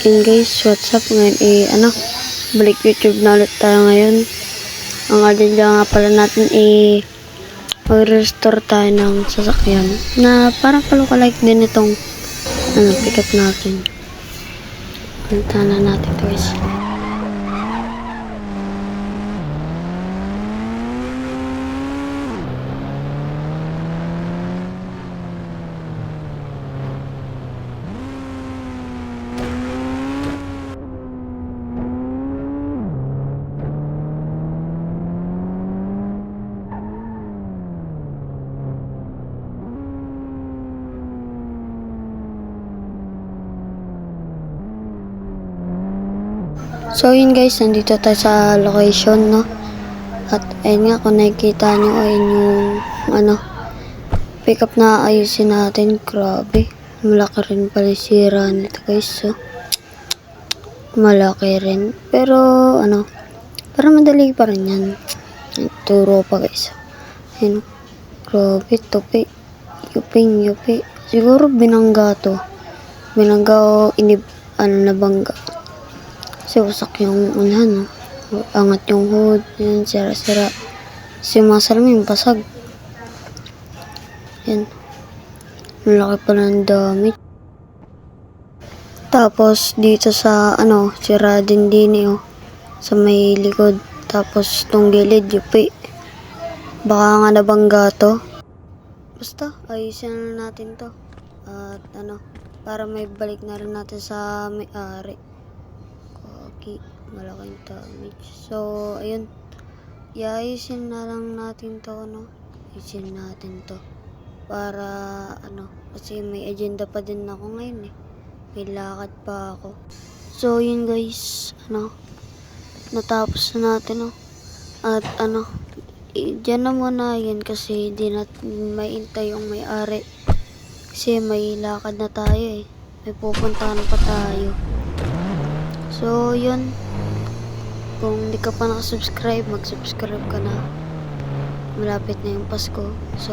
Yun guys, what's up ngayon? Balik YouTube na ulit tayo ngayon. Ang agenda nga pala natin mag-restore tayo ng sasakyan na parang palukalike din itong pick-up natin. Punta na natin ito guys. So yun guys, nandito tayo sa location, no? At ayun nga, kung nakikita nyo ay yung pick up na ayusin natin. Grabe, malaki rin pala sira nito guys. So malaki rin, pero pero madali pa rin yan. Turo pa guys. Ayun, grabe, tupi, yupi. Siguro binangga to. Binangga o nabangga. Kasi wasak yung unahan, no? Angat yung hood, yan, sira-sira. Kasi yung mga salamin, basag. Yan. Malaki pala ng damage. Tapos, dito sa, sira din oh. Sa may likod. Tapos, itong gilid, yupi. Baka nga nabangga to. Basta, ayusin na natin to. At, para may balik na rin natin sa may-ari. Malaking damage. So, ayun. Iayusin na lang natin to, Ayusin natin to. Para, kasi may agenda pa din ako ngayon, May lakad pa ako. So, yun guys, natapos na natin, At, dyan na muna yan kasi di natin maintay yung may-ari. Kasi may lakad na tayo, May pupuntahan pa tayo. So, yun. Kung di ka pa nakasubscribe, mag-subscribe ka na. Malapit na yung Pasko. So,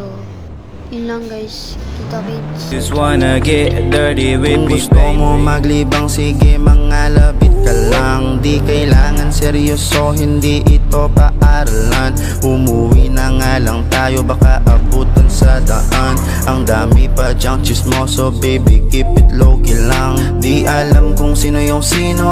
yun lang guys. Kita-kits. Just wanna get dirty with Kung me, gusto mo maglibang, sige mangalapit ka lang. Di kailangan seryoso, hindi ito paaralan. Umuwi na nga lang tayo, baka abutan sa daan. Ang dami pa dyang chismoso, baby keep it low-key lang. Di alam kung sino yung sino.